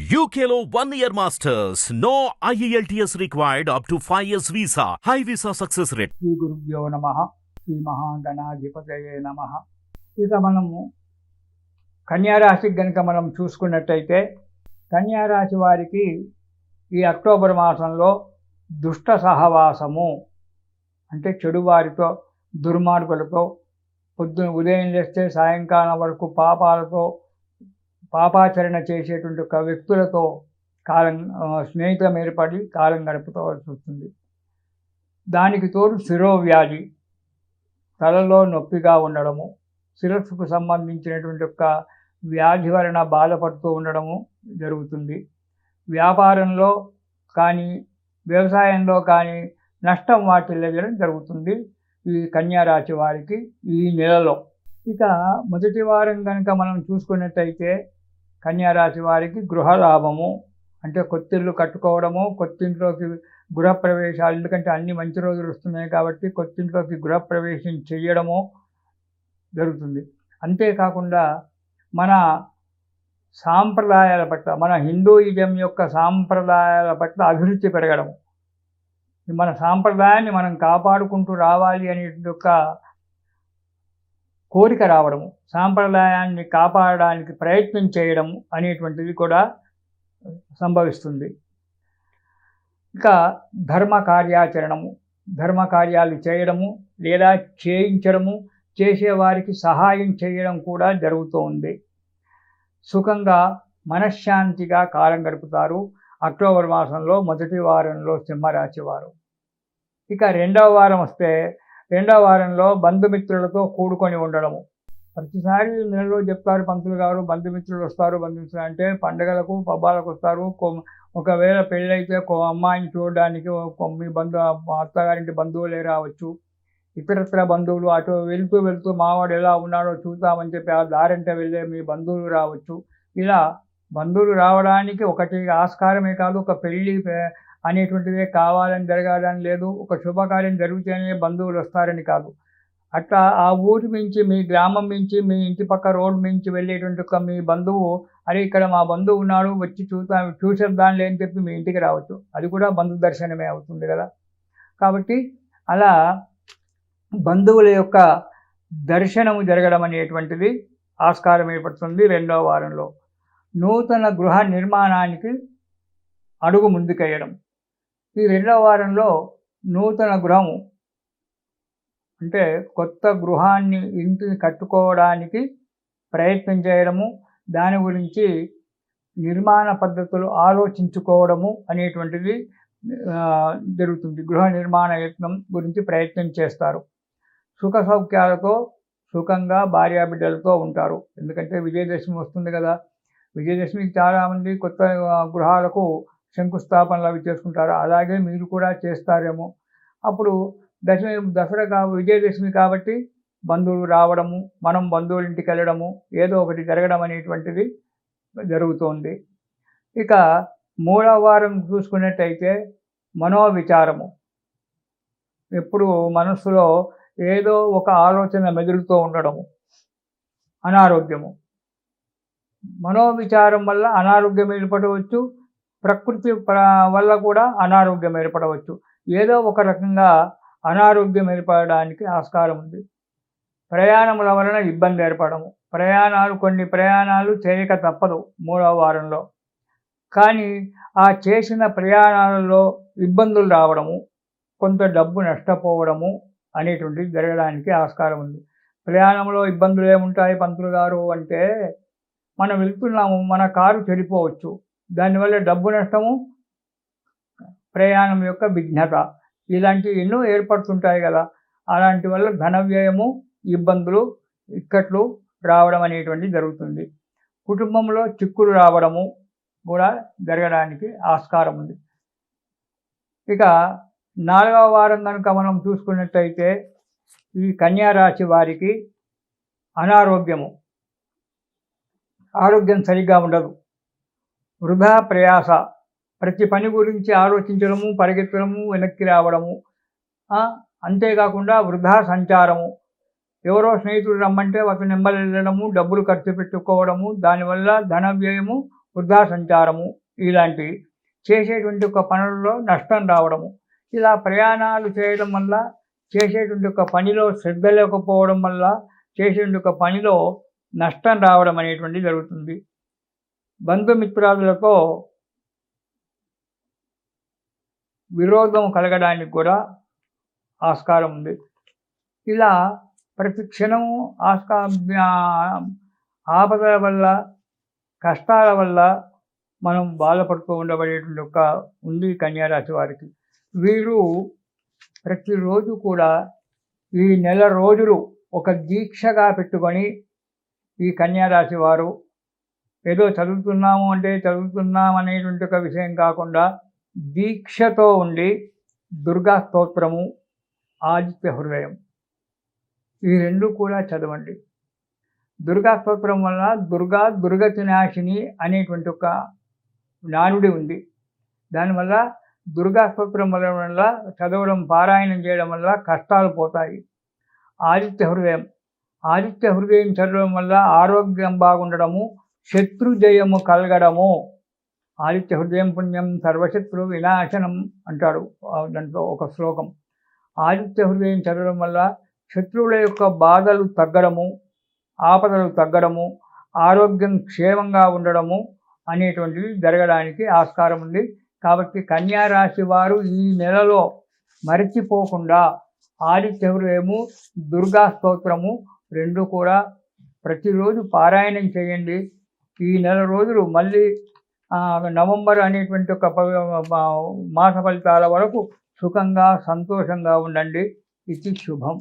UKLO 1 year masters. No IELTS required up to 5 years visa. High visa success rate. Shri గురుభ్యో నమః. శ్రీ మహాగణాధిపతయే నమః. ఇక మనము కన్యారాశికి గనుక మనం చూసుకున్నట్టయితే కన్యారాశి వారికి ఈ అక్టోబర్ మాసంలో దుష్ట సహవాసము అంటే చెడువారితో, దుర్మార్గులతో, పొద్దున ఉదయం లేస్తే సాయంకాలం వరకు పాపాచరణ చేసేటువంటి ఒక వ్యక్తులతో స్నేహితం ఏర్పడి కాలం గడుపుకోవాల్సి వస్తుంది. దానికి తోడు శిరోవ్యాధి, తలలో నొప్పిగా ఉండడము, శిరస్సుకు సంబంధించినటువంటి ఒక వ్యాధి వలన బాధపడుతూ ఉండడము జరుగుతుంది. వ్యాపారంలో కానీ వ్యవసాయంలో కానీ నష్టం వాటిల్లడం జరుగుతుంది ఈ కన్యారాశి వారికి ఈ నెలలో. ఇక మొదటి వారం కనుక మనం చూసుకున్నట్టయితే కన్యారాశి వారికి గృహలాభము అంటే కొత్తిల్లు కట్టుకోవడము, కొత్తింట్లోకి గృహప్రవేశాలు, ఎందుకంటే అన్ని మంచి రోజులు వస్తున్నాయి కాబట్టి కొత్తింట్లోకి గృహప్రవేశం చేయడము జరుగుతుంది. అంతేకాకుండా మన సాంప్రదాయాల పట్ల, మన హిందూయిజం యొక్క సాంప్రదాయాల పట్ల అభిరుచి పెరగడము, మన సాంప్రదాయాన్ని మనం కాపాడుకుంటూ రావాలి అనే ఒక కోరిక రావడము, సాంప్రదాయాన్ని కాపాడడానికి ప్రయత్నం చేయడం అనేటువంటిది కూడా సంభవిస్తుంది. ఇక ధర్మ కార్యాలు చేయడము లేదా చేయించడము, చేసేవారికి సహాయం చేయడం కూడా జరుగుతూ ఉంది. సుఖంగా మనశ్శాంతిగా కాలం గడుపుతారు అక్టోబర్ మాసంలో మొదటి వారంలో సింహరాశి వారు. ఇక రెండవ వారం వస్తే రెండవ వారంలో బంధుమిత్రులతో కూడుకొని ఉండడము. ప్రతిసారి నెలలో చెప్తారు పంతులు గారు, బంధుమిత్రులు వస్తారు, బంధుమిత్రులు అంటే పండుగలకు పబ్బాలకు వస్తారు. ఒకవేళ పెళ్ళైతే అమ్మాయిని చూడడానికి మీ అత్తగారింటి బంధువులే రావచ్చు, ఇతరత్ర బంధువులు అటు వెళ్తూ మావాడు ఎలా ఉన్నాడో చూద్దామని చెప్పి ఆ దారంటే వెళ్ళే మీ బంధువులు రావచ్చు. ఇలా బంధువులు రావడానికి ఒకటి ఆస్కారమే కాదు, ఒక పెళ్ళి అనేటువంటిదే కావాలని జరగాలని లేదు, ఒక శుభకార్యం జరిగితేనే బంధువులు వస్తారని కాదు. అట్లా ఆ ఊరి నుంచి, మీ గ్రామం నుంచి, మీ ఇంటి పక్క రోడ్డు నుంచి వెళ్ళేటువంటి ఒక మీ బంధువు, అరే ఇక్కడ మా బంధువు ఉన్నాడు వచ్చి చూసేద్దాంలే అని చెప్పి మీ ఇంటికి రావచ్చు. అది కూడా బంధు దర్శనమే అవుతుంది కదా. కాబట్టి అలా బంధువుల యొక్క దర్శనము జరగడం అనేటువంటిది ఆస్కారం ఏర్పడుతుంది రెండవ వారంలో. నూతన గృహ నిర్మాణానికి అడుగు ముందుకేయడం. ఈ రెండవ వారంలో నూతన గృహము అంటే కొత్త గృహాన్ని, ఇంటిని కట్టుకోవడానికి ప్రయత్నం చేయడము, దాని గురించి నిర్మాణ పద్ధతులు ఆలోచించుకోవడము అనేటువంటిది జరుగుతుంది. గృహ నిర్మాణ యత్నం గురించి ప్రయత్నం చేస్తారు. సుఖ సౌఖ్యాలతో సుఖంగా భార్యాబిడ్డలతో ఉంటారు. ఎందుకంటే విజయదశమి వస్తుంది కదా. విజయదశమికి చాలామంది కొత్త గృహాలకు శంకుస్థాపనలు అవి చేసుకుంటారు. అలాగే మీరు కూడా చేస్తారేమో. అప్పుడు దసరా విజయదశమి కాబట్టి బంధువులు రావడము, మనం బంధువుల ఇంటికి వెళ్ళడము, ఏదో ఒకటి జరగడం అనేటువంటిది జరుగుతోంది. ఇక మూడవ వారం చూసుకున్నట్టయితే మనోవిచారము. ఎప్పుడు మనస్సులో ఏదో ఒక ఆలోచన మెదులుతూ ఉండడము, అనారోగ్యము. మనోవిచారం వల్ల అనారోగ్యం ఏర్పడవచ్చు, ప్రకృతి వల్ల కూడా అనారోగ్యం ఏర్పడవచ్చు. ఏదో ఒక రకంగా అనారోగ్యం ఏర్పడడానికి ఆస్కారం ఉంది. ప్రయాణముల వలన ఇబ్బంది ఏర్పడము, కొన్ని ప్రయాణాలు చేయక తప్పదు మూడవ వారంలో. కానీ ఆ చేసిన ప్రయాణాలలో ఇబ్బందులు రావడము, కొంత డబ్బు నష్టపోవడము అనేటువంటిది జరగడానికి ఆస్కారం ఉంది. ప్రయాణంలో ఇబ్బందులు ఏముంటాయి పంతులు గారు అంటే, మనం వెళ్తున్నాము, మన కారు చెడిపోవచ్చు, దానివల్ల డబ్బు నష్టము, ప్రయాణం యొక్క విఘ్నత, ఇలాంటివి ఎన్నో ఏర్పడుతుంటాయి కదా. అలాంటి వల్ల ధన వ్యయము, ఇబ్బందులు, ఇక్కట్లు రావడం అనేటువంటిది జరుగుతుంది. కుటుంబంలో చిక్కులు రావడము కూడా జరగడానికి ఆస్కారం ఉంది. ఇక నాలుగవ వారం కనుక మనం చూసుకున్నట్టయితే ఈ కన్యారాశి వారికి ఆరోగ్యం సరిగ్గా ఉండదు. వృధా ప్రయాస, ప్రతి పని గురించి ఆలోచించడము, పరిగెత్తడము, వెనక్కి రావడము, అంతేకాకుండా వృధా సంచారము, ఎవరో స్నేహితుడు రమ్మంటే ఒక నెంబర్ వెళ్ళడము, డబ్బులు ఖర్చు పెట్టుకోవడము, దానివల్ల ధన వ్యయము, వృధా సంచారము ఇలాంటి చేసేటువంటి ఒక పనుల్లో నష్టం రావడము, ఇలా ప్రయాణాలు చేయడం వల్ల చేసేటువంటి ఒక పనిలో శ్రద్ధ లేకపోవడం వల్ల చేసేటువంటి ఒక పనిలో నష్టం రావడం అనేటువంటిది జరుగుతుంది. బంధుమిత్రాదులతో విరోధం కలగడానికి కూడా ఆస్కారం ఉంది. ఇలా ప్రతి క్షణము ఆపదల వల్ల కష్టాల వల్ల మనం బాధపడుతూ ఉండబడేటువంటి ఒక ఉంది కన్యారాశి వారికి. వీరు ప్రతిరోజు కూడా ఈ నెల రోజులు ఒక దీక్షగా పెట్టుకొని ఈ కన్యారాశి వారు ఏదో చదువుతున్నాము అంటే చదువుతున్నాం అనేటువంటి ఒక విషయం కాకుండా దీక్షతో ఉండి దుర్గా స్తోత్రము, ఆదిత్య హృదయం ఈ రెండు కూడా చదవండి. దుర్గా స్తోత్రం వల్ల దుర్గతి నాశిని అనేటువంటి ఒక నానుడి ఉంది. దానివల్ల దుర్గా స్తోత్రం వల్ల చదవడం, పారాయణం చేయడం వల్ల కష్టాలు పోతాయి. ఆదిత్య హృదయం చదవడం వల్ల ఆరోగ్యం బాగుండడము, శత్రుజయము కలగడము. ఆదిత్య హృదయం పుణ్యం సర్వశత్రు వినాశనం అంటాడు దాంట్లో ఒక శ్లోకం. ఆదిత్య హృదయం చదవడం వల్ల శత్రువుల యొక్క బాధలు తగ్గడము, ఆపదలు తగ్గడము, ఆరోగ్యం క్షేమంగా ఉండడము అనేటువంటివి జరగడానికి ఆస్కారం ఉంది. కాబట్టి కన్యారాశి వారు ఈ నెలలో మరచిపోకుండా ఆదిత్య హృదయము, దుర్గా స్తోత్రము రెండు కూడా ప్రతిరోజు పారాయణం చేయండి. ఈ నెల రోజులు మళ్ళీ నవంబర్ అనేటువంటి ఒక మాస ఫలితాల వరకు సుఖంగా సంతోషంగా ఉండండి. ఇది శుభం.